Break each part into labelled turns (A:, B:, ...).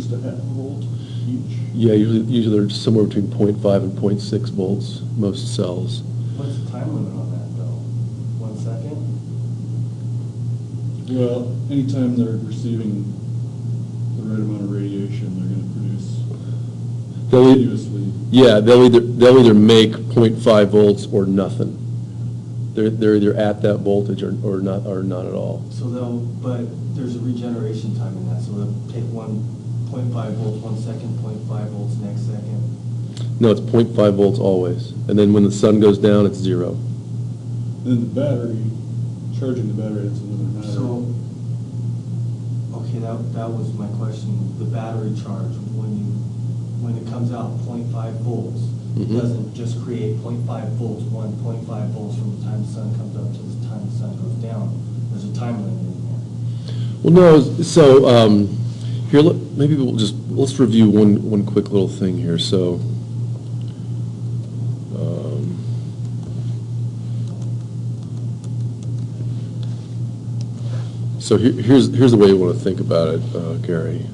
A: just a half volt each?
B: Yeah, usually they're somewhere between 0.5 and 0.6 volts, most cells.
C: What's the time limit on that, though? 1 second?
A: Well, anytime they're receiving the right amount of radiation, they're going to produce continuously.
B: Yeah, they'll either make 0.5 volts or nothing. They're either at that voltage or not at all.
C: So but there's a regeneration time in that, so they'll take 1.5 volts 1 second, 0.5 volts next second.
B: No, it's 0.5 volts always. And then when the sun goes down, it's 0.
A: Then the battery, charging the battery, that's another matter.
C: So, okay, that was my question. The battery charge, when it comes out 0.5 volts, it
B: Mhm.
C: doesn't just create 0.5 volts, 1.5 volts from the time the sun comes up to the time the sun goes down. There's a time limit in there.
B: Well, no, so here, maybe let's review one quick little thing here. So, here's the way you want to think about it, Gary.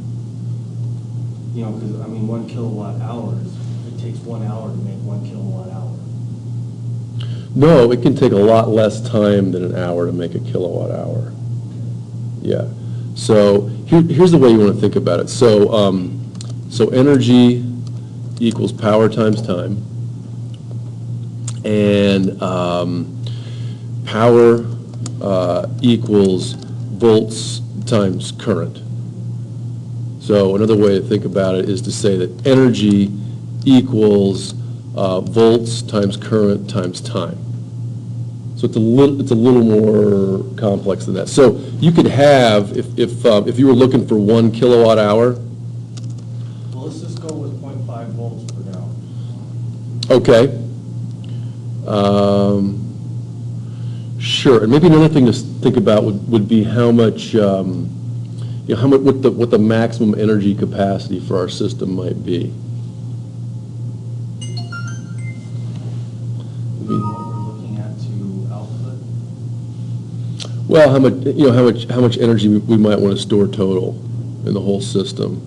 C: You know, because, 1 kilowatt hours, it takes 1 hour to make 1 kilowatt hour.
B: No, it can take a lot less time than an hour to make a kilowatt hour. Yeah. So here's the way you want to think about it. So energy equals power times time, and power equals volts times current. So another way to think about it is to say that energy equals volts times current times time. So it's a little more complex than that. So you could have, if you were looking for 1 kilowatt hour.
C: Well, let's just go with 0.5 volts per now.
B: Okay. Sure. And maybe another thing to think about would be how much, what the maximum energy capacity for our system might be.
C: What we're looking at to output.
B: Well, how much energy we might want to store total in the whole system.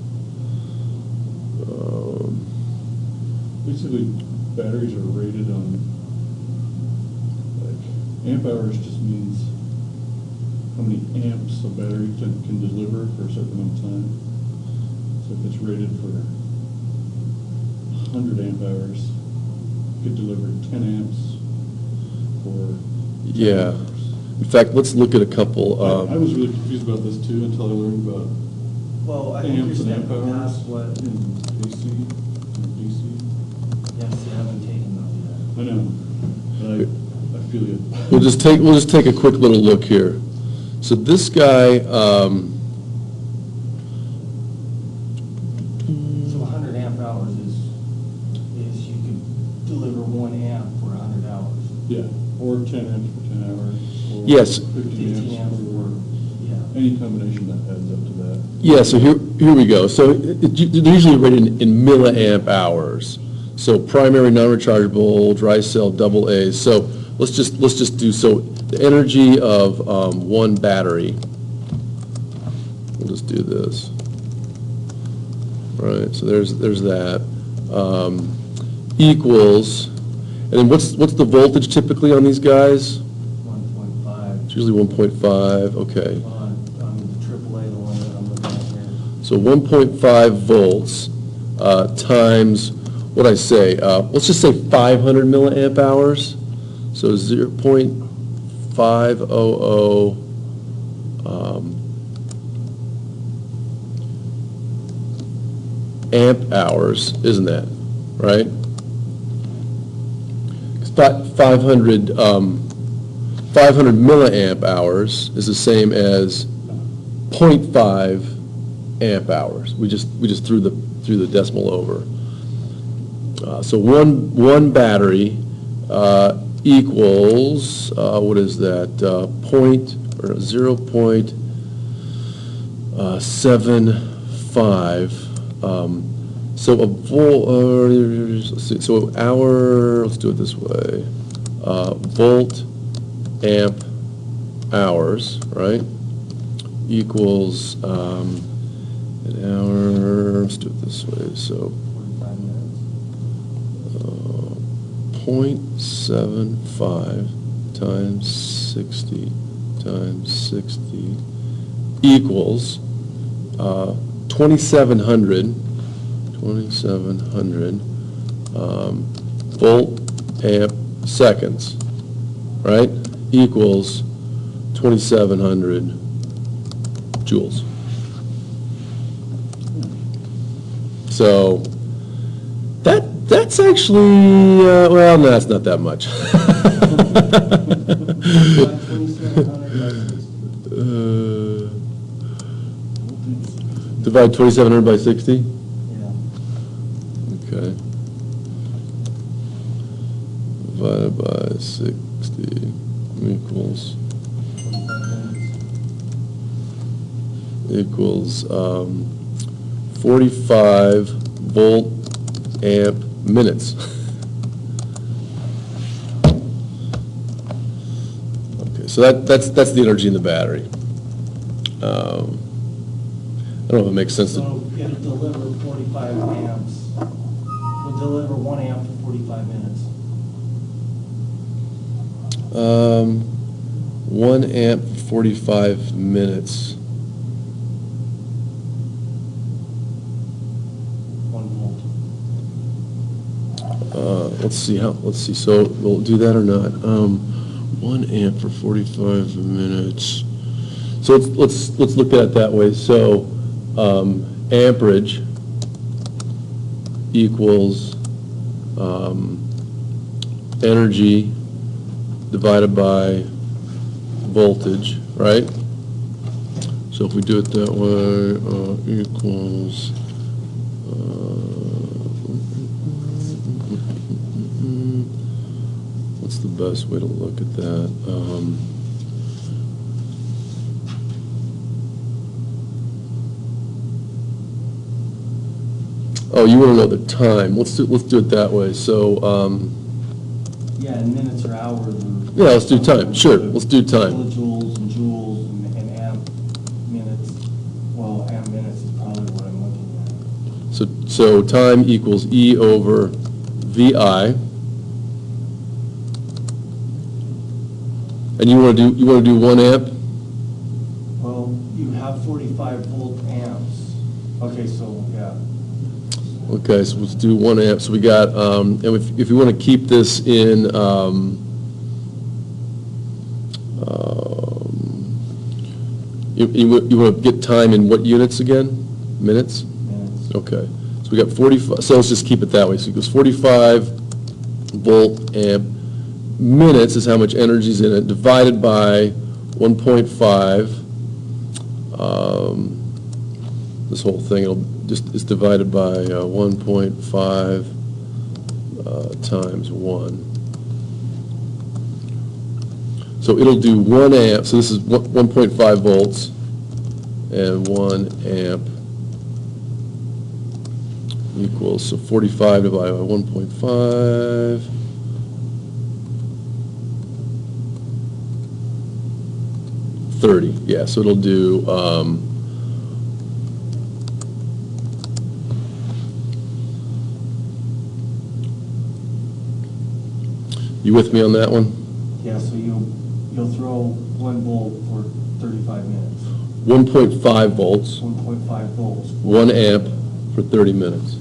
A: Basically, batteries are rated on, amp hours just means how many amps a battery can deliver for a certain amount of time. So if it's rated for 100 amp hours, it could deliver 10 amps for 10
B: Yeah.
A: hours.
B: In fact, let's look at a couple.
A: I was really confused about this too until I learned about
C: Well, I think you're
A: amps and amp
C: stepping
A: hours
C: past what,
A: in AC and DC.
C: yes, you haven't taken those yet.
A: I know, but I feel you.
B: We'll just take a quick little look here. So this guy,
C: So 100 amp hours is you could deliver 1 amp for 100 hours.
A: Yeah, or 10 amps for 10 hours. Or
B: Yes.
A: 15
C: 15 amps
A: amps
C: for, yeah.
A: any combination that adds up to that.
B: yeah, so here we go. So they're usually rated in milliamp hours. So primary, non-rechargeable, dry cell, double A's. So let's just do, so the energy of one battery, we'll just do this. Right, so there's that. Equals, and then what's the voltage typically on these guys?
C: 1.5
B: It's usually 1.5, okay.
C: on the AAA, the one that I'm looking at here.
B: So 1.5 volts times, what I say, let's just say 500 milliamp hours. So 0.500 amp hours, isn't that, right? 500 milliamp hours is the same as 0.5 amp hours. We just threw the decimal over. So one battery equals what is that? 0.75. So a volt. Let's see. So hour. Let's do it this way. Volt amp hours, right? Equals. And an hour, let's do it this way, so
C: 45 minutes.
B: 0.75 times 60 times 60 equals 2,700 volt amp seconds, right? Equals 2,700 joules. So that's actually, well, no, it's not that much.
C: 2,700 by 60.
B: Divide 2,700 by 60?
C: Yeah.
B: Okay. Divided by 60 equals 45 volt amp minutes. Okay, so that's the energy in the battery. I don't know if it makes sense to.
C: So it'll deliver 45 amps. It'll deliver 1 amp for 45 minutes.
B: 1 amp for 45 minutes.
C: 1 volt.
B: Let's see, so we'll do that or not. 1 amp for 45 minutes. So let's look at it that way. So amperage equals energy divided by voltage, right? So if we do it that way, equals what's the best way to look at that? Oh, you want to know the time? Let's do it that way. So,
C: Yeah, in minutes or hours.
B: yeah, let's do time. Sure, let's do time.
C: Kilojoules and joules and amp minutes. Well, amp minutes is probably what I'm looking at.
B: So time equals E over VI. And you want to do 1 amp?
C: Well, you have 45 volt amps. Okay, so, yeah.
B: Okay, so let's do 1 amp. So we got, and if you want to keep this in, you want to get time in what units again? Minutes?
C: Minutes.
B: Okay, so we got 45, so let's just keep it that way. So it goes 45 volt amp minutes is how much energy is in it, divided by 1.5. This whole thing, is divided by 1.5 times 1. So it'll do 1 amp, so this is 1.5 volts and 1 amp equals, so 45 divided by 1.5. 30, yeah, so it'll do, you with me on that one?
C: Yeah, so you'll throw 1 volt for 35 minutes.
B: 1.5 volts,
C: 1.5 volts.
B: 1 amp for 30 minutes.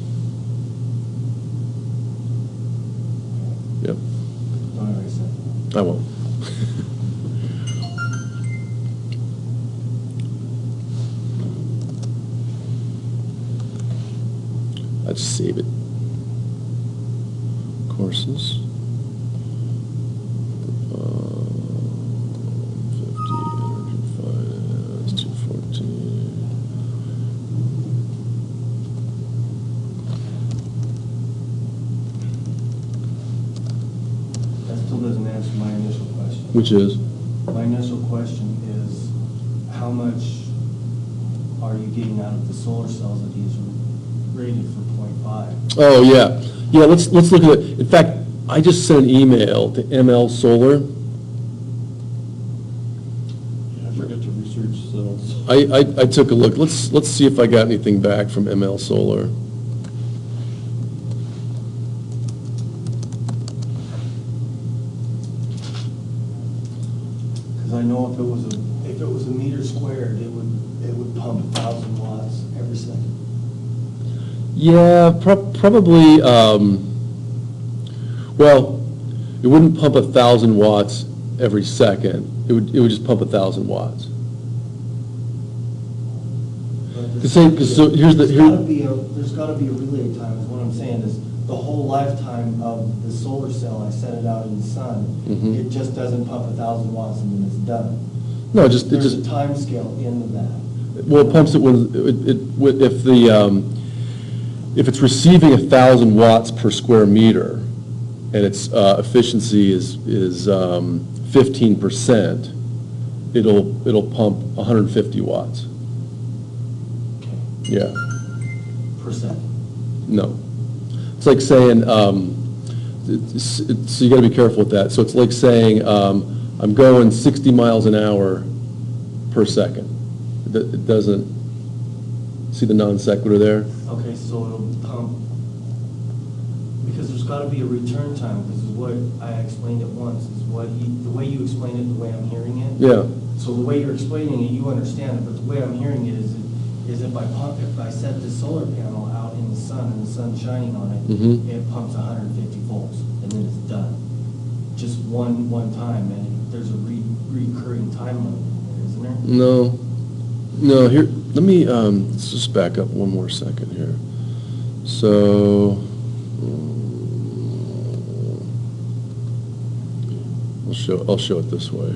B: Yep,
C: Don't erase it.
B: I won't. I'd save it. Courses. 50, energy finance, 214.
C: That still doesn't answer my initial question.
B: Which is?
C: My initial question is, how much are you getting out of the solar cells that these are rated for 0.5?
B: Oh, yeah. Yeah, let's look at it. In fact, I just sent an email to ML Solar.
A: Yeah, I forgot to research cells.
B: I took a look. Let's see if I got anything back from ML Solar.
C: Because I know if it was a meter squared, it would pump 1,000 watts every second.
B: Yeah, probably, well, it wouldn't pump 1,000 watts every second. It would just pump 1,000 watts. So here's the,
C: There's gotta be a relay time, is what I'm saying, is the whole lifetime of the solar cell, I set it out in the sun,
B: Mhm.
C: it just doesn't pump 1,000 watts and then it's done.
B: no, it just,
C: There's a time scale into that.
B: well, it pumps it when, if it's receiving 1,000 watts per square meter, and its efficiency is 15%, it'll pump 150 watts.
C: Okay.
B: Yeah,
C: Per second.
B: no. It's like saying, so you gotta be careful with that. So it's like saying, I'm going 60 miles an hour per second. It doesn't, see the non sequitur there?
C: Okay, so it'll pump, because there's gotta be a return time, because is what I explained it once, is the way you explain it, the way I'm hearing it.
B: Yeah,
C: So the way you're explaining it, you understand it, but the way I'm hearing it is if I set the solar panel out in the sun and the sun's shining on it,
B: Mhm.
C: it pumps 150 volts, and then it's done. Just one time, and there's a recurring time limit, isn't there?
B: no, here, let me, let's just back up one more second here. So, I'll show it this way.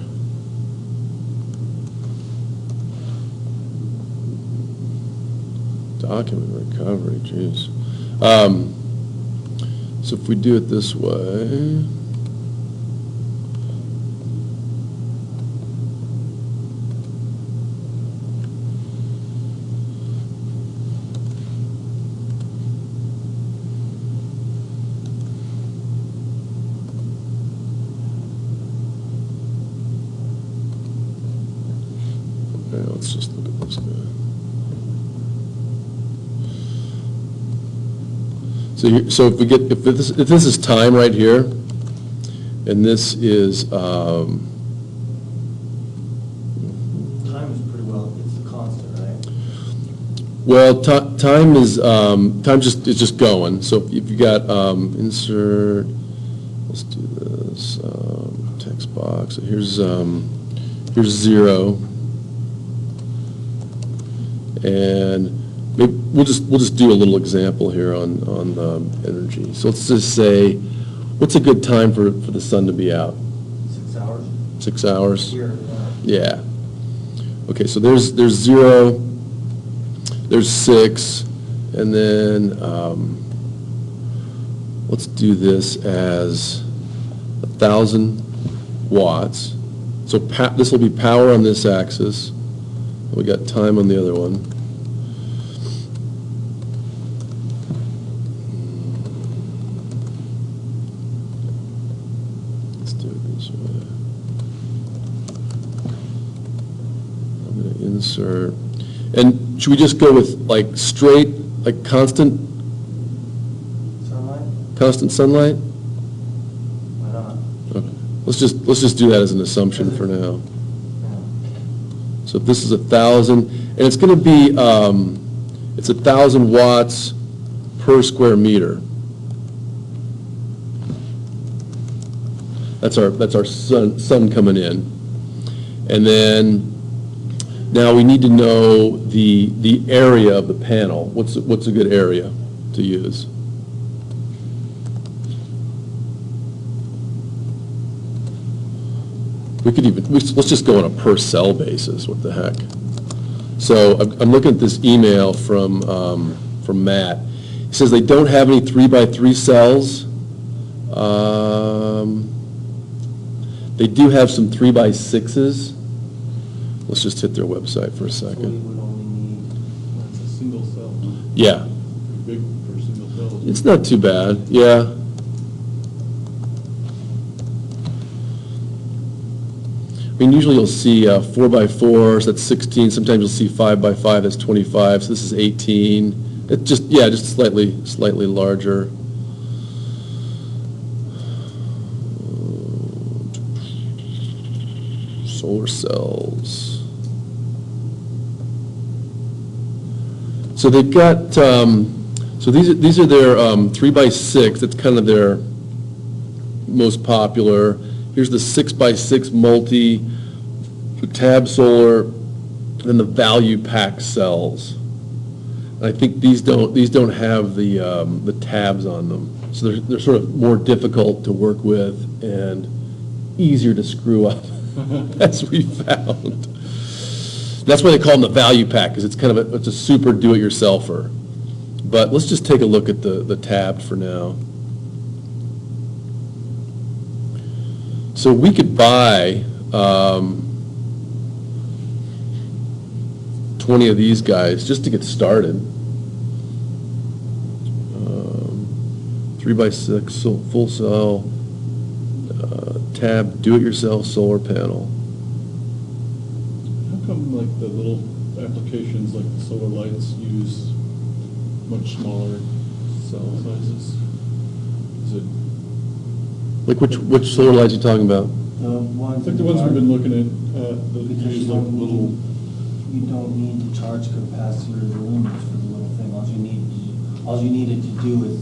B: Document recovery, geez. So if we do it this way. Okay, let's just look at this guy. So if we get, if this is time right here, and this is,
C: Time is pretty well, it's a constant, right?
B: well, time is, is just going. So if you got, insert, let's do this, text box, here's 0. And maybe we'll just do a little example here on energy. So let's just say, what's a good time for the sun to be out?
C: 6 hours?
B: 6 hours?
C: Here,
B: Yeah. Okay, so there's 0, there's 6, and then let's do this as 1,000 watts. So this will be power on this axis. We got time on the other one. Let's do it this way. I'm going to insert. And should we just go with like straight, like constant sunlight?
C: Why not?
B: Okay. Let's just do that as an assumption for now.
C: Yeah.
B: So if this is 1,000, and it's going to be, it's 1,000 watts per square meter. That's our sun coming in. And then, now we need to know the area of the panel. What's a good area to use? Let's just go on a per cell basis, what the heck. So I'm looking at this email from Matt. He says they don't have any 3x3 cells. They do have some 3x6s. Let's just hit their website for a
C: So we
B: second.
C: would only need,
A: That's a single cell, huh?
B: Yeah,
A: Pretty big for a single cell.
B: it's not too bad, yeah. I mean, usually you'll see 4x4, so that's 16. Sometimes you'll see 5x5, that's 25. So this is 18. It just, yeah, just slightly larger. Solar cells. So they've got, so these are their 3x6. That's kind of their most popular. Here's the 6x6 multi, the tab solar, and the value pack cells. And I think these don't have the tabs on them, so they're sort of more difficult to work with and easier to screw up, as we found. That's why they call them the value pack, because it's kind of it's a super do-it-yourselfer. But let's just take a look at the tabbed for now. So we could buy 20 of these guys just to get started. 3x6 full cell, tab do-it-yourself solar panel.
A: How come like the little applications like the solar lights use much smaller cell sizes? Is it,
B: Like which solar lights are you talking about?
C: The ones.
A: like the ones we've been looking at, that
C: Because
A: use
C: you
A: like
C: don't
A: little,
C: need, you don't need to charge capacitors or lumens for the little thing. All you needed to do is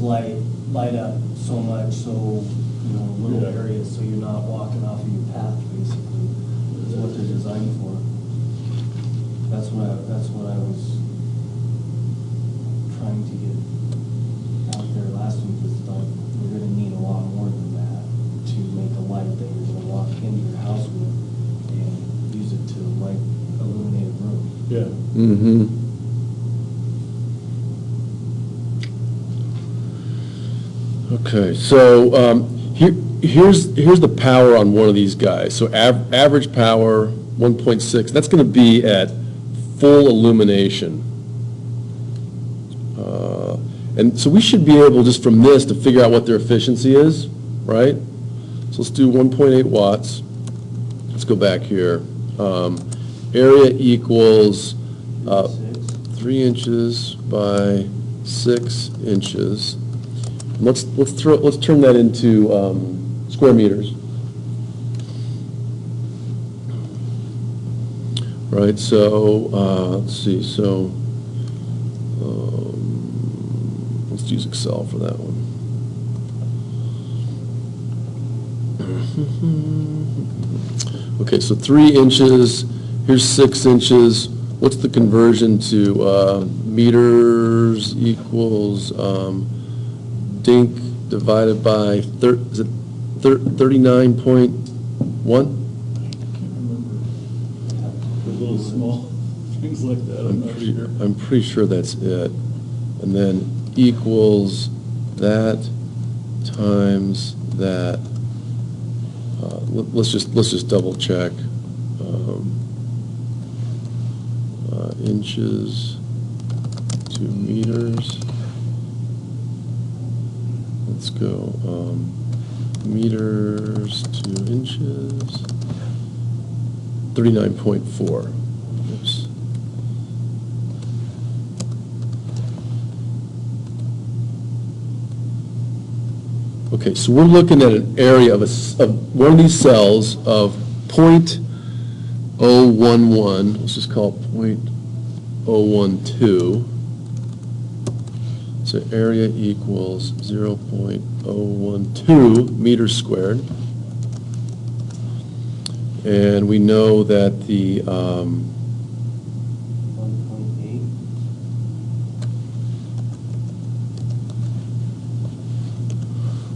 C: light up so much, so, you know, little
A: Yeah.
C: areas, so you're not walking off of your path, basically, is what they're designed for. That's what I was trying to get out there last week, is like, we're gonna need a lot more than that to make a light that you're gonna walk into your house with and use it to light illuminated room.
A: yeah.
B: Mm-hmm. Okay, so here's the power on one of these guys. So average power 1.6. That's going to be at full illumination. And so we should be able, just from this, to figure out what their efficiency is, right? So let's do 1.8 watts. Let's go back here. Area equals 3 inches by 6 inches. Let's turn that into square meters. Right. So let's see. So let's use Excel for that one. Okay. So 3 inches. Here's 6 inches. What's the conversion to meters equals? Dink divided by, is it 39.1?
A: I can't remember. The little small things like that, I'm not sure.
B: I'm pretty sure that's it. And then equals that times that. Let's just double check. Inches to meters. Let's go meters to inches. 39.4. Oops. Okay, so we're looking at an area of one of these cells of 0.011. Let's just call it 0.012. So area equals 0.012 meters squared. And we know that the
C: 1.8.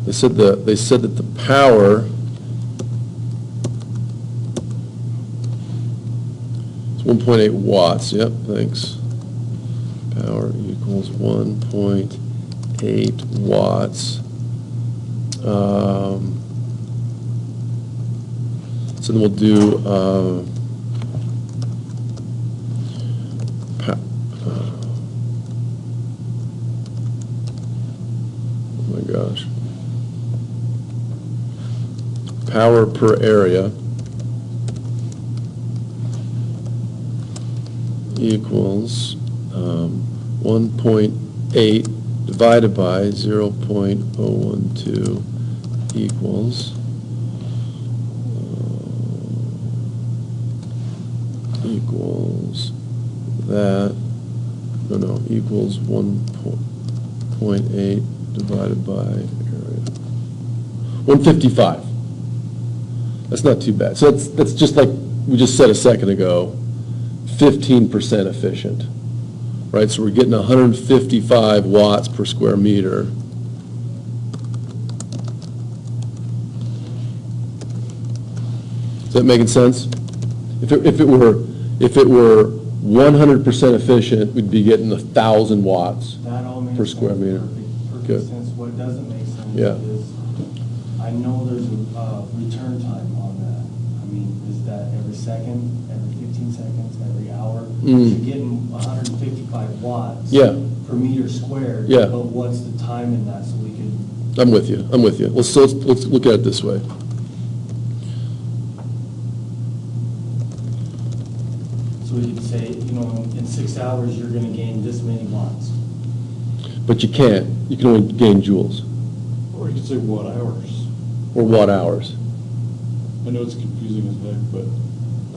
B: they said that the power is 1.8 watts. Yep, thanks. Power equals 1.8 watts. So then we'll do oh my gosh. Power per area. equals 1.8 divided by 0.012 equals equals that, no, equals 1.8 divided by area. 155. That's not too bad. So that's just like we just said a second ago, 15% efficient, right? So we're getting 155 watts per square meter. Is that making sense? If it were 100% efficient, we'd be getting 1,000 watts.
C: That all makes
B: Per
C: sense.
B: square meter.
C: Perfect
B: Good.
C: sense. What doesn't make sense
B: Yeah.
C: is, I know there's a return time on that. I mean, is that every second, every 15 seconds, every hour?
B: Mm.
C: You're getting 155 watts.
B: Yeah.
C: Per meter squared.
B: Yeah.
C: But what's the time in that, so we could,
B: I'm with you. Let's look at it this way.
C: so we could say, in 6 hours, you're gonna gain this many watts.
B: But you can't. You can only gain joules
A: Or you could say watt hours.
B: or watt hours.
A: I know it's confusing as heck, but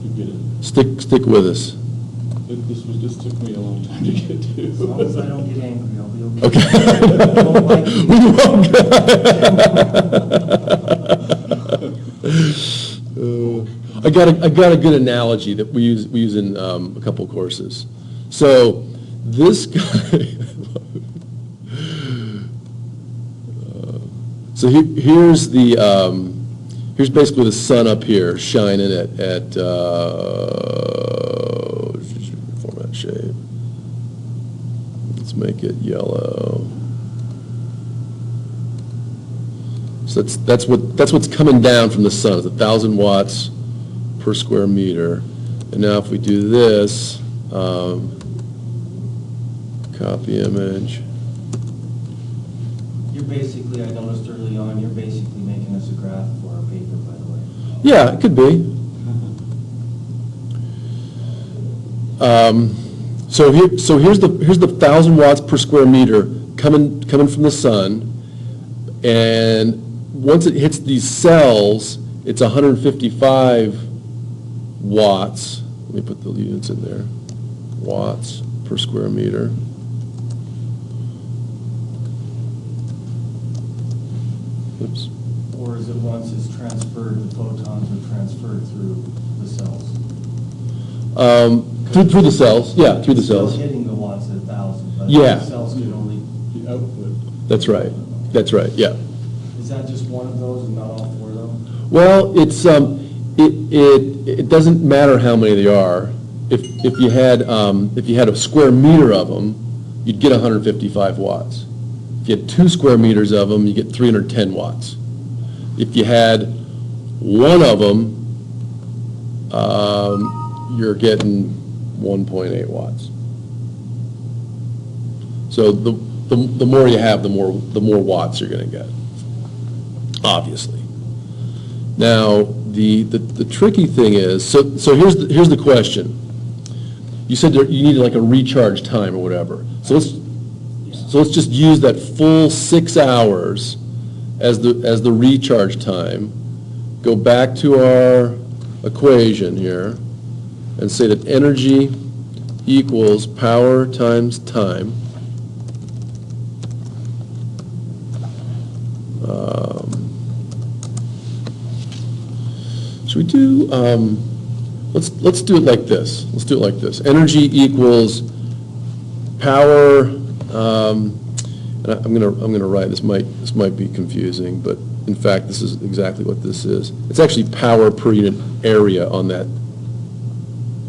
A: you get it.
B: Stick with us.
A: This took me a long time to get to.
C: As long as I don't get angry, I'll be okay.
B: Okay.
C: Don't like me.
B: We won't. I got a good analogy that we use in a couple courses. So this guy. So here's basically the sun up here shining at format shape. Let's make it yellow. So that's what's coming down from the sun. It's 1,000 watts per square meter. And now if we do this, copy image.
C: You're basically, I noticed early on, you're basically making us a graph for our paper, by the way.
B: Yeah, it could be. So here's the 1,000 watts per square meter coming from the sun, and once it hits these cells, it's 155 watts. Let me put the units in there. Watts per square meter. Oops.
C: Or is it once it's transferred, the photons are transferred through the cells?
B: Through the cells, yeah, through the cells.
C: Still hitting the watts at 1,000, but
B: Yeah.
C: the cells can only,
A: The output.
B: That's right, yeah.
C: is that just one of those and not all four of them?
B: Well, it doesn't matter how many there are. If you had a square meter of them, you'd get 155 watts. If you had 2 square meters of them, you get 310 watts. If you had one of them, you're getting 1.8 watts. So the more you have, the more watts you're going to get, obviously. Now, the tricky thing is, so here's the question. You said you needed like a recharge time or whatever. So let's just use that full 6 hours as the recharge time. Go back to our equation here and say that energy equals power times time. Should we do, let's do it like this. Let's do it like this. Energy equals power, and I'm gonna write, this might be confusing, but in fact, this is exactly what this is. It's actually power per unit area on that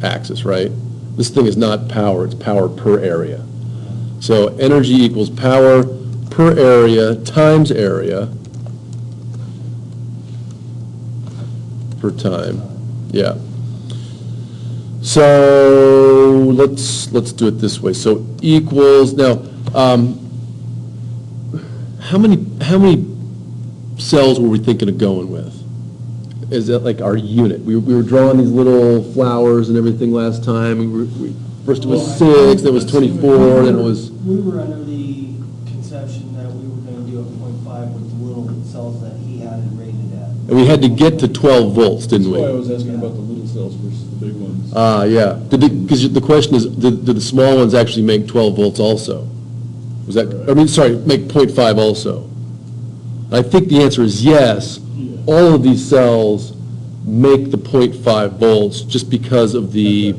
B: axis, right? This thing is not power, it's power per area. So energy equals power per area times area per time. Yeah. So let's do it this way. So equals, now, how many cells were we thinking of going with? Is that like our unit? We were drawing these little flowers and everything last time. First it was
C: Well,
B: 6, then it was 24, then it was,
C: We were under the conception that we were gonna do a .5 with the little cells that he had it rated at.
B: and we had to get to 12 volts,
A: That's
B: didn't
A: why I
B: we?
A: was asking about the little cells versus the big ones.
B: Yeah. Because the question is, did the small ones actually make 12 volts also? Was that, I mean, sorry, make .5 also? I think the answer is yes.
A: Yeah.
B: All of these cells make the .5 volts just because of the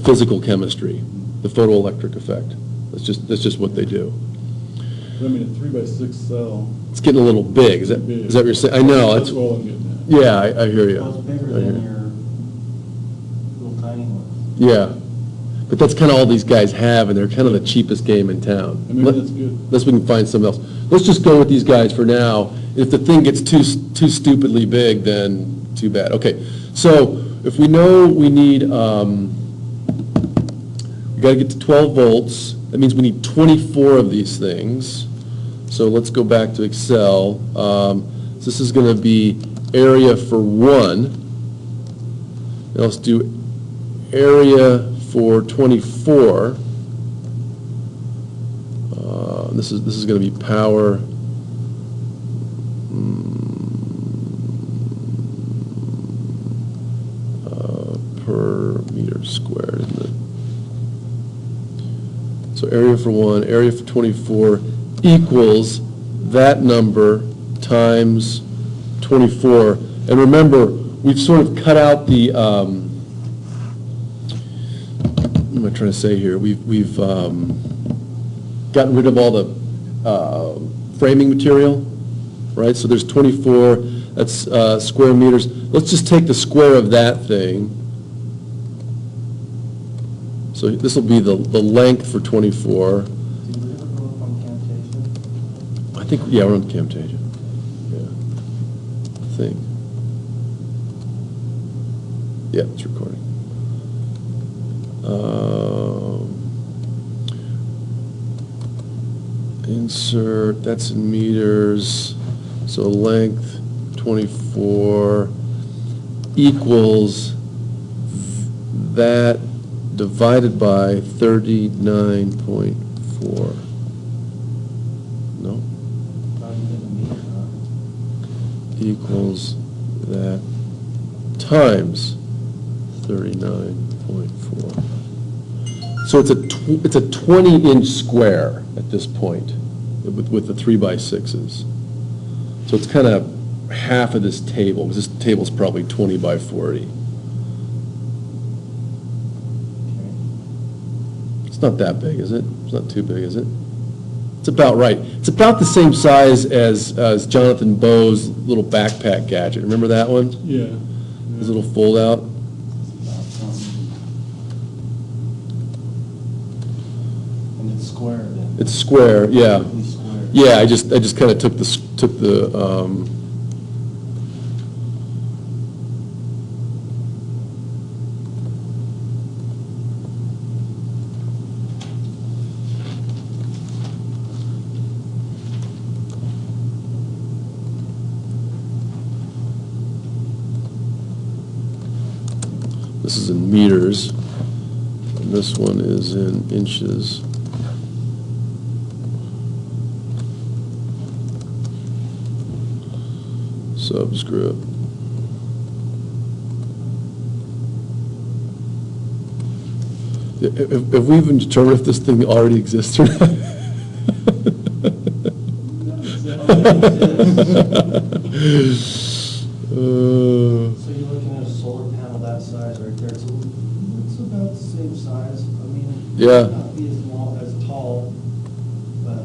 B: physical chemistry, the photoelectric effect. That's just what they do.
A: But I mean, a 3x6 cell.
B: It's getting a little big, is that what you're saying? I know,
A: That's
B: that's,
A: all I'm getting at.
B: yeah, I hear you.
C: Well, it's bigger
B: I hear
C: than
B: you.
C: your little tiny one.
B: Yeah, but that's kind of all these guys have, and they're kind of the cheapest game in town.
A: I mean, that's good.
B: Unless we can find something else. Let's just go with these guys for now. If the thing gets too stupidly big, then too bad. Okay, so if we know we need, we got to get to 12 volts, that means we need 24 of these things. So let's go back to Excel. So this is going to be area for 1. Now let's do area for 24. This is going to be power. Per meter squared, isn't it? So area for 1, area for 24 equals that number times 24. And remember, we've sort of cut out the, what am I trying to say here? We've gotten rid of all the framing material, right? So there's 24, that's square meters. Let's just take the square of that thing. So this will be the length for 24.
C: Did we ever go up on Camtasia?
B: I think, yeah, we're on Camtasia. Yeah, I think. Yeah, it's recording. Insert, that's in meters, so length 24 equals that divided by 39.4. No?
C: Not even a meter, huh?
B: Equals that times 39.4. So it's a 20-inch square at this point with the 3x6s. So it's kind of half of this table, because this table's probably 20 by 40. It's not that big, is it? It's not too big, is it? It's about right. It's about the same size as Jonathan Bow's little backpack gadget. Remember that one?
A: Yeah.
B: His little fold-out?
C: And it's square then?
B: It's square, yeah.
C: Perfectly square.
B: Yeah, I just kind of took the this is in meters, and this one is in inches. Subscript. Have we even determined if this thing already exists or not?
C: So you're looking at a solar panel that size right there, it's about the same size, I mean. It
B: Yeah.
C: might not be as long, as tall, but.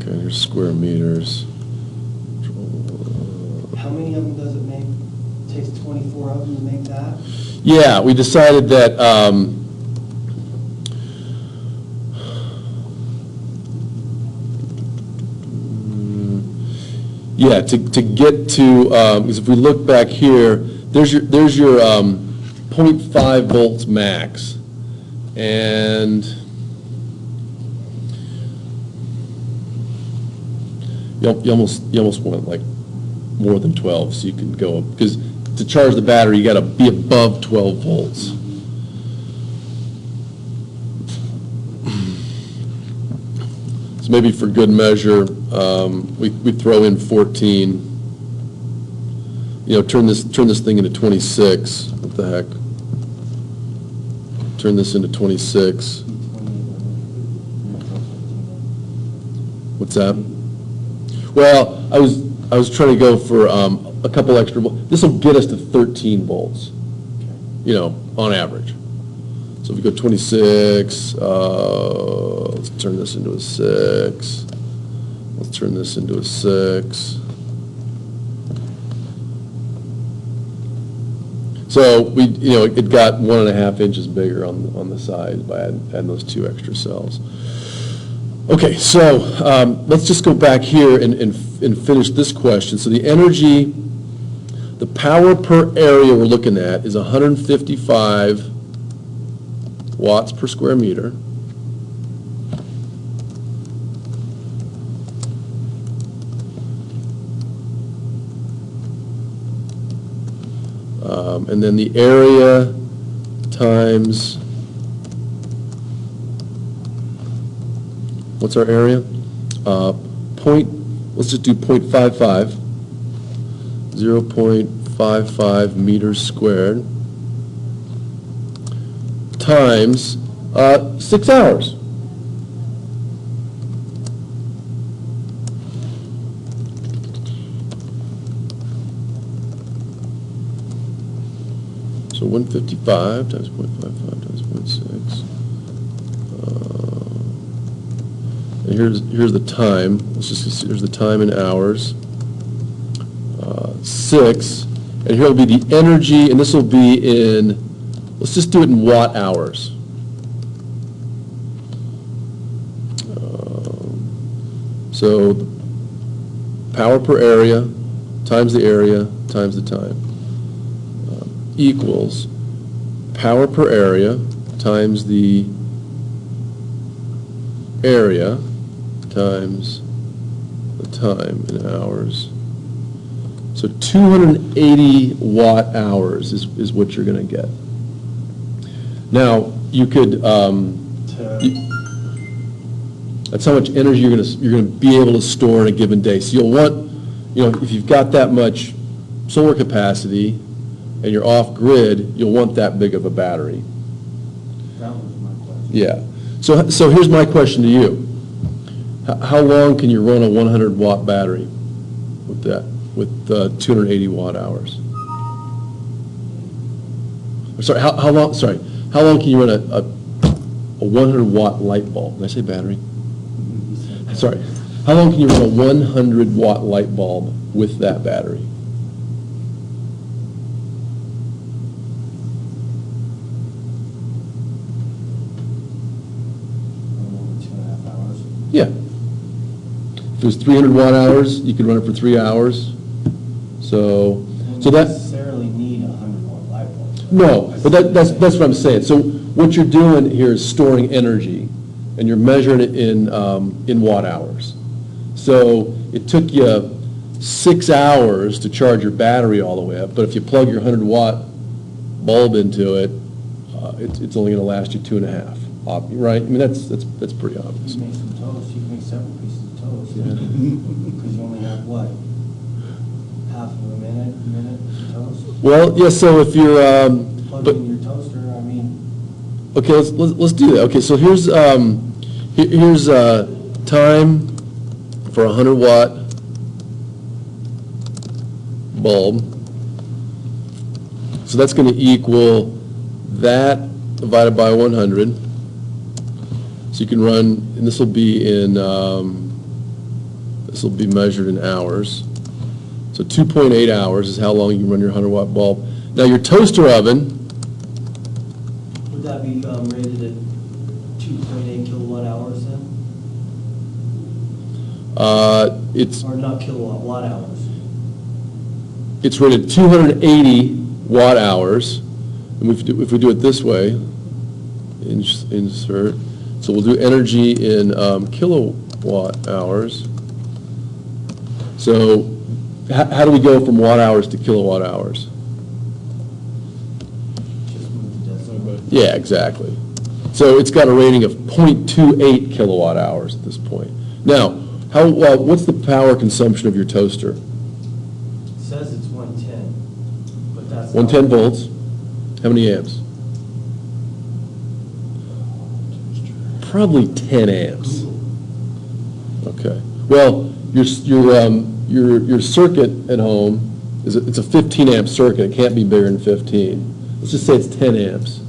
B: Okay, here's square meters.
C: How many of them does it make? Takes 24 of them to make that?
B: Yeah, we decided that, yeah, to get to, because if we look back here, there's your 0.5 volts max. And you almost want like more than 12, so you can go up, because to charge the battery, you got to be above 12 volts. So maybe for good measure, we throw in 14. Turn this thing into 26. What the heck? Turn this into 26. What's that? Well, I was trying to go for a couple extra. This will get us to 13 volts. On average. So if we go 26, let's turn this into a 6. Let's turn this into a 6. So it got 1.5 inches bigger on the side by adding those 2 extra cells. Okay, so let's just go back here and finish this question. So the energy, the power per area we're looking at is 155 watts per square meter. And then the area times, what's our area? Let's just do 0.55, 0.55 meters squared times 6 hours. So 155 times 0.55 times 0.6. And here's the time. Here's the time in hours. 6. And here will be the energy, and this will be in, let's just do it in watt hours. So power per area times the area times the time equals power per area times the area times the time in hours. So 280 watt hours is what you're going to get. Now you could that's how much energy you're going to be able to store in a given day. So you'll want, if you've got that much solar capacity and you're off grid, you'll want that big of a battery.
C: That was my question.
B: Yeah. So here's my question to you. How long can you run a 100 watt battery with that, with 280 watt hours? Sorry, how long can you run a 100 watt light bulb? Did I say battery? Sorry. How long can you run a 100 watt light bulb with that battery?
C: Over 2.5 hours.
B: Yeah. If it was 300 watt hours, you could run it for 3 hours. So
C: You
B: that.
C: don't necessarily need a 100-watt light bulb.
B: No, but that's what I'm saying. So what you're doing here is storing energy, and you're measuring it in watt hours. So it took you 6 hours to charge your battery all the way up, but if you plug your 100-watt bulb into it, it's only going to last you 2.5. Right? I mean, that's pretty obvious.
C: You make some toast, you can make several pieces of toast. Because you only have, what, half of a minute of toast?
B: Well, yeah. So if you're
C: Plug in your toaster, I mean,
B: okay, let's do that. Okay, so here's time for a 100-watt bulb. So that's going to equal that divided by 100. So you can run, and this will be measured in hours. So 2.8 hours is how long you can run your 100-watt bulb. Now your toaster oven,
C: would that be rated at 2.8 kilowatt hours then?
B: it's
C: Or not kilowatt, watt hours?
B: it's rated 280 watt hours. And if we do it this way, insert, so we'll do energy in kilowatt hours. So how do we go from watt hours to kilowatt hours?
A: but.
B: Yeah, exactly. So it's got a rating of 0.28 kilowatt hours at this point. Now, what's the power consumption of your toaster?
C: It says it's 110, but that's.
B: 110 volts. How many amps? Probably 10 amps. Okay. Well, your circuit at home it's a 15 amp circuit. It can't be bigger than 15. Let's just say it's 10 amps.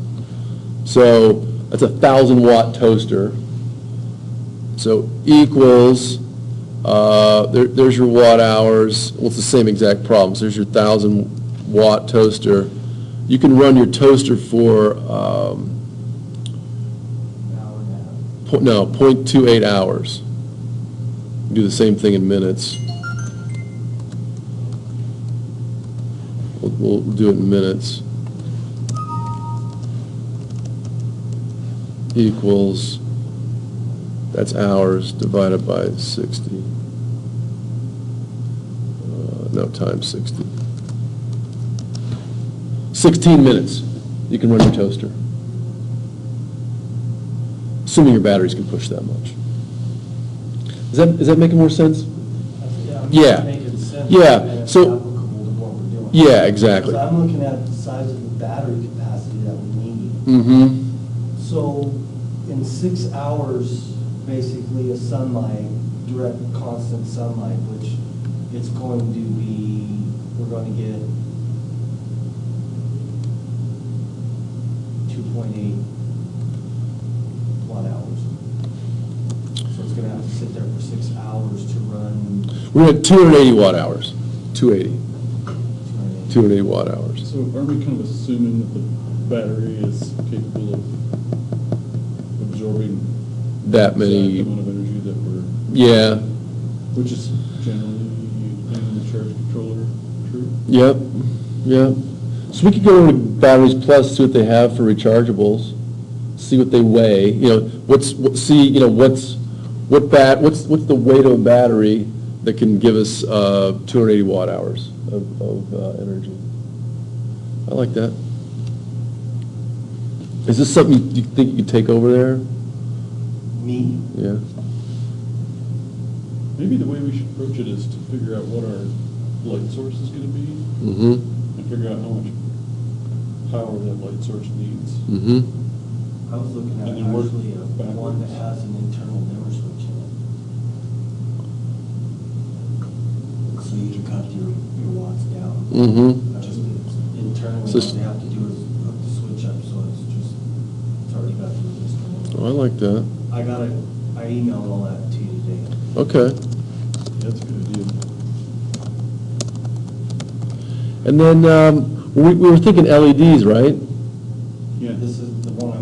B: So that's a 1,000 watt toaster. So equals, there's your watt hours. Well, it's the same exact problem. So there's your 1,000 watt toaster. You can run your toaster for,
C: An hour and a half.
B: no, 0.28 hours. Do the same thing in minutes. We'll do it in minutes. Equals, that's hours divided by 60. No, times 60. 16 minutes, you can run your toaster. Assuming your batteries can push that much. Is that making more sense?
C: I'm
B: Yeah.
C: just making sense.
B: Yeah,
C: And it's
B: so-
C: applicable to what we're doing.
B: Yeah, exactly.
C: Because I'm looking at the size of the battery capacity that we need.
B: Mm-hmm.
C: So in 6 hours, basically, of sunlight, direct constant sunlight, which it's going to be, we're going to get 2.8 watt hours. So it's going to have to sit there for 6 hours to run
B: We're at 280 watt hours. 280.
C: 280.
B: 280 watt hours.
A: So aren't we kind of assuming that the battery is capable of absorbing
B: That
A: the
B: many,
A: exact amount of energy that we're,
B: yeah,
A: which is generally in the charge controller true?
B: yep, yep. So we could go over to Batteries Plus, see what they have for rechargeables, see what they weigh, what's the weight of a battery that can give us 280 watt hours of energy. I like that. Is this something you think you could take over there?
C: Me?
B: Yeah.
A: Maybe the way we should approach it is to figure out what our light source is gonna be
B: Mm-hmm,
A: and figure out how much power that light source needs.
B: mm-hmm.
C: I was looking at
A: And then work
C: actually one that
A: backwards.
C: has an internal dimmer switch in it. So you can cut your watts down.
B: Mm-hmm.
C: Just internally,
B: So
C: what they have to do is hook the switch up, so it's already got the resistor.
B: Oh, I like that.
C: I emailed all that to you today.
B: Okay.
A: Yeah, that's a good idea.
B: And then, we were thinking LEDs, right?
A: Yeah.
C: This is the one I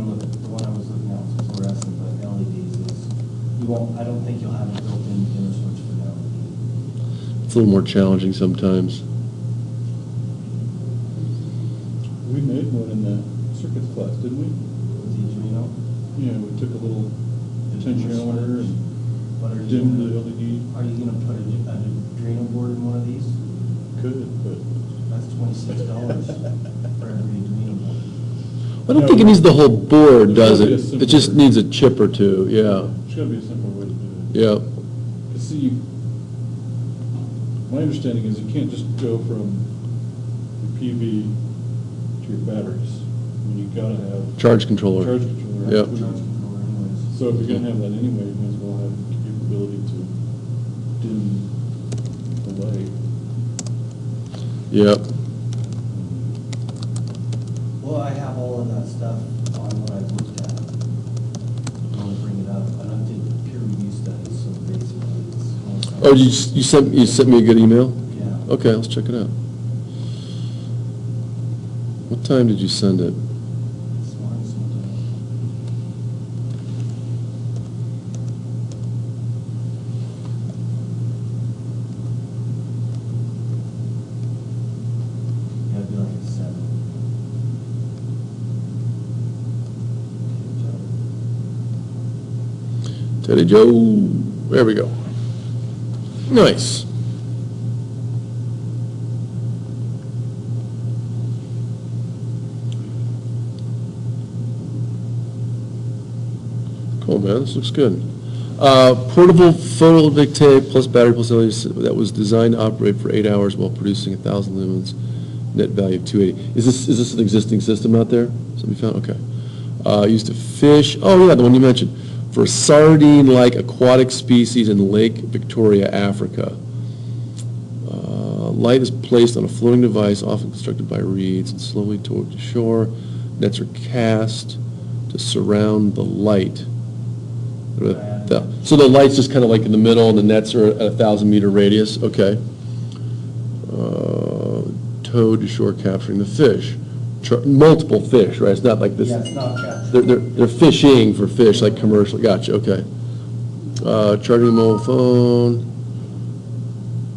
C: was looking at was fluorescent, but LEDs is, I don't think you'll have a built-in dimmer switch for an LED.
B: It's a little more challenging sometimes.
A: We made one in the circuits class, didn't we?
C: With the Adreno.
A: Yeah, we took a little potentiometer and
C: What are you
A: dimmed the
C: gonna-
A: LED.
C: Are you gonna put an Adreno board in one of these?
A: Could, but
C: That's $26 for every Adreno board.
B: I don't think it needs the whole board,
A: There's
B: does
A: gotta be a
B: it? It
A: simpler-
B: just needs a chip or two, yeah,
A: there's gotta be a simpler way to do it.
B: yeah.
A: 'Cause see, my understanding is you can't just go from your PV to your batteries. I mean, you gotta have
B: Charge controller.
A: charge controller.
B: Yep.
C: Charge controller anyways.
A: So if you're gonna have that anyway, you may as well have the capability to dim the light.
B: Yep.
C: Well, I have all of that stuff on what I've looked at. I'll bring it up, and I did peer review studies, so basically it's.
B: Oh, you sent me a good email?
C: Yeah.
B: Okay, let's check it out. What time did you send it?
C: Smart sometimes. Yeah, it'd be like a 7.
B: Teddy Joe, there we go. Nice. Cool, man, this looks good. Portable photovoltaic plus battery plus LEDs that was designed to operate for 8 hours while producing 1,000 lumens, net value of 280. Is this an existing system out there? Somebody found, okay. Used to fish, oh yeah, the one you mentioned, for sardine-like aquatic species in Lake Victoria, Africa. Light is placed on a floating device, often constructed by reeds, and slowly towed to shore. Nets are cast to surround the light. So the light's just kind of like in the middle, and the nets are at a 1,000-meter radius. Okay. Towed to shore, capturing the fish. Multiple fish, right? It's not like this.
C: Yeah, it's not captured.
B: They're fishing for fish, like commercial. Gotcha. Okay. Charging a mobile phone.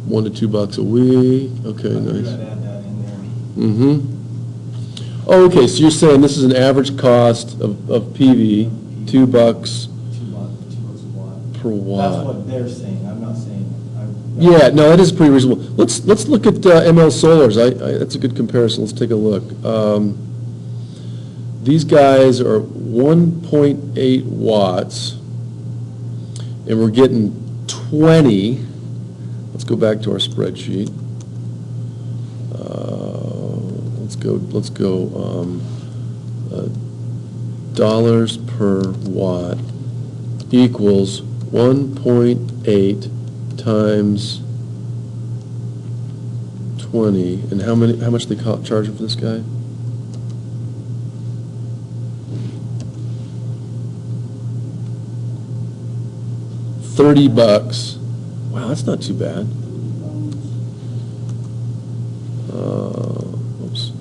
B: $1 to $2 a week. Okay,
C: I
B: nice.
C: gotta add that in there.
B: Mm-hmm. Oh, okay, so you're saying this is an average cost of PV, $2
C: $2 a watt.
B: per watt.
C: That's what they're saying, I'm not saying it.
B: Yeah, no, that is pretty reasonable. Let's look at ML Solars. That's a good comparison. Let's take a look. These guys are 1.8 watts, and we're getting 20. Let's go back to our spreadsheet. Let's go. Dollars per watt equals 1.8 times 20, and how much they charging for this guy? $30. Wow, that's not too bad. Oops.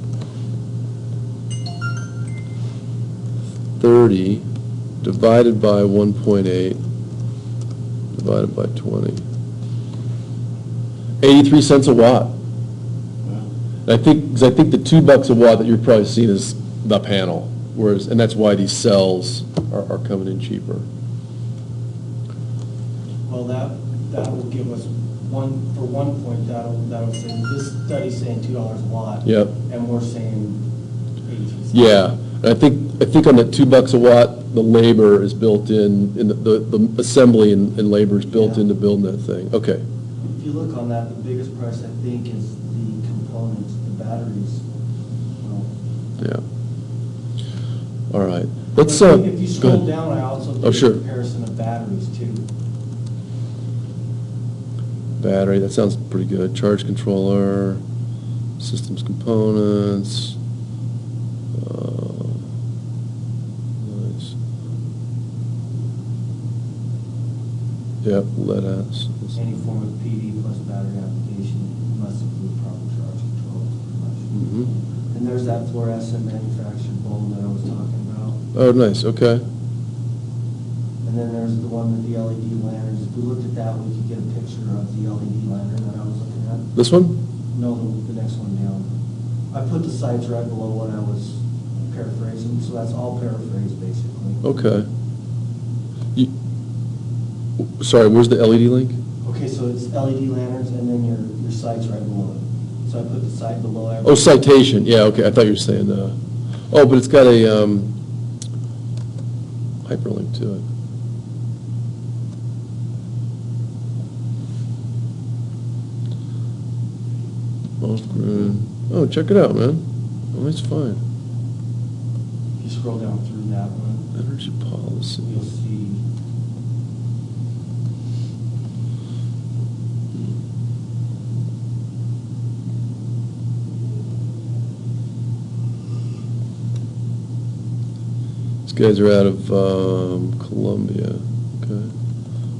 B: 30 divided by 1.8 divided by 20. 83 cents a watt.
A: Wow.
B: And I think the $2 a watt that you're probably seeing is the panel, and that's why these cells are coming in cheaper.
C: Well, that will give us for 1 point, that'll say, this study's saying $2 a watt.
B: Yep.
C: And we're saying 83 cents.
B: Yeah, and I think on that $2 a watt, the labor is built in the assembly and labor is built
C: Yeah.
B: into building that thing. Okay.
C: If you look on that, the biggest price, I think, is the components, the batteries. Well,
B: Yeah. All right. Let's,
C: but if you
B: go
C: scroll
B: ahead.
C: down, I also
B: Oh,
C: did
B: sure.
C: a comparison of batteries too.
B: Battery, that sounds pretty good. Charge controller, systems components. Nice. Yep, lead acid.
C: Any form of PV plus battery application must include proper charge control.
B: Mhm.
C: And there's that fluorescent manufactured bulb that I was talking about.
B: Oh, nice, okay.
C: And then there's the one with the LED lanterns. If we looked at that, we could get a picture of the LED lantern that I was looking at.
B: This one?
C: No, the next one down. I put the sites right below what I was paraphrasing, so that's all paraphrased basically.
B: Okay. Sorry, where's the LED link?
C: Okay, so it's LED lanterns and then your sites right below it. So I put the site below everything.
B: Oh, citation, yeah, okay, I thought you were saying, oh, but it's got a hyperlink to it. Off-grid, oh, check it out, man. Oh, it's fine.
C: If you scroll down through that one,
B: Energy policy.
C: you'll see.
B: These guys are out of Columbia. Okay.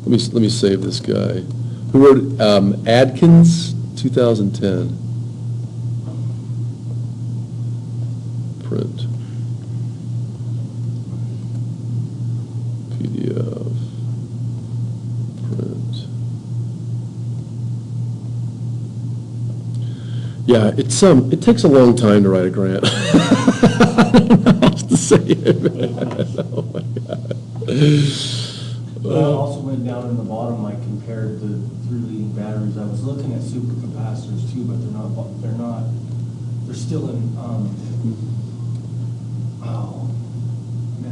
B: Let me save this guy. Who wrote Adkins, 2010. Print. PDF. Print. Yeah, it takes a long time to write a grant. I don't know how else to say it. Oh my God.
C: But I also went down in the bottom, I compared the 3 leading batteries. I was looking at supercapacitors too, but they're still in,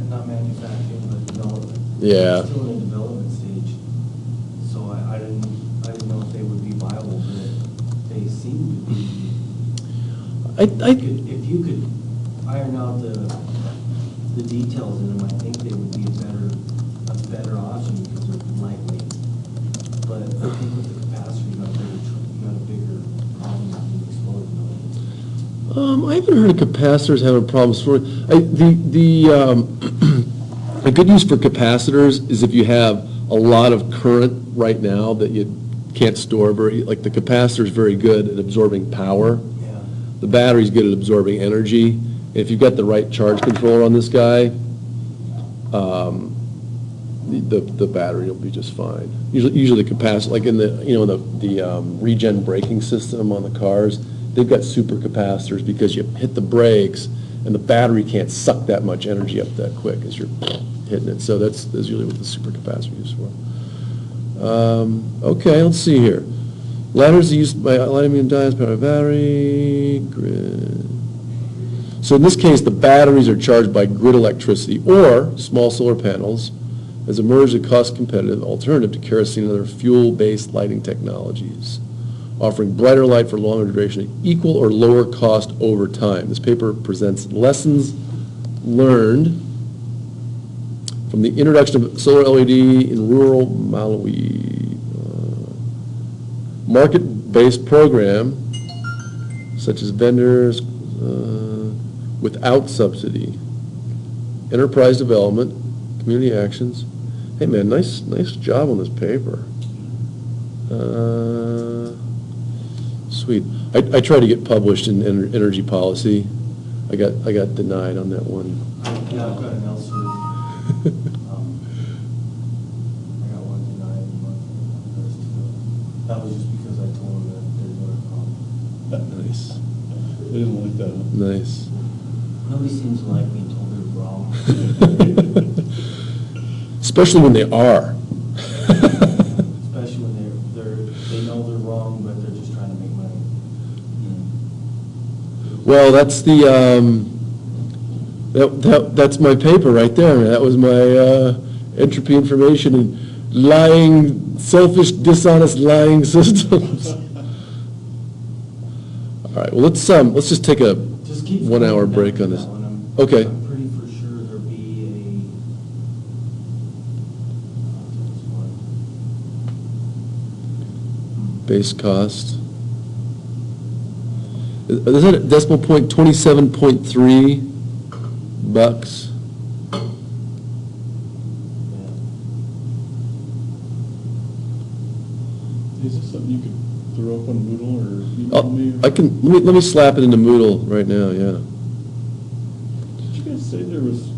C: not not manufacturing, but development.
B: Yeah.
C: Still in the development stage, so I didn't know if they would be viable, but they seem to be. If you could iron out the details in them, I think they would be a better option because they're lightweight. But I think with the capacity, you got a bigger problem with the explosion.
B: I haven't heard of capacitors having problems for, a good use for capacitors is if you have a lot of current right now that you can't store like the capacitor is very good at absorbing power.
C: Yeah.
B: The battery's good at absorbing energy. If you've got the right charge controller on this guy, the battery will be just fine. Usually the capacitor, like in the regen braking system on the cars, they've got super capacitors because you hit the brakes and the battery can't suck that much energy up that quick as you're hitting it. So that's usually what the super capacitor is used for. Okay, let's see here. Ladders are used by lithium diodes, power battery, grid. So in this case, the batteries are charged by grid electricity or small solar panels has emerged a cost-competitive alternative to kerosene and other fuel-based lighting technologies, offering brighter light for longer duration at equal or lower cost over time. This paper presents lessons learned from the introduction of solar LED in rural Malawi. Market-based program, such as vendors without subsidy, enterprise development, community actions. Hey man, nice job on this paper. Sweet. I tried to get published in energy policy. I got denied on that one.
C: Yeah, I've got an LCD. I got one denied and one first. That was just because I told them that they're doing a problem.
B: Nice.
A: They didn't like that, huh?
B: Nice.
C: Nobody seems to like being told they're wrong.
B: Especially when they are.
C: Especially when they know they're wrong, but they're just trying to make money.
B: Well, that's that's my paper right there. That was my entropy information and lying, selfish, dishonest lying systems. All right. Well, let's just take a
C: Just keep
B: 1 hour
C: scrolling
B: break
C: down
B: on
C: to
B: this.
C: that one.
B: Okay.
C: I'm pretty for sure there'll be
B: Base cost. Is that at decimal point 27.3 bucks?
A: Is this something you could throw up on Moodle or email me?
B: I can let me slap it into Moodle right now. Yeah.
A: Did you guys say there was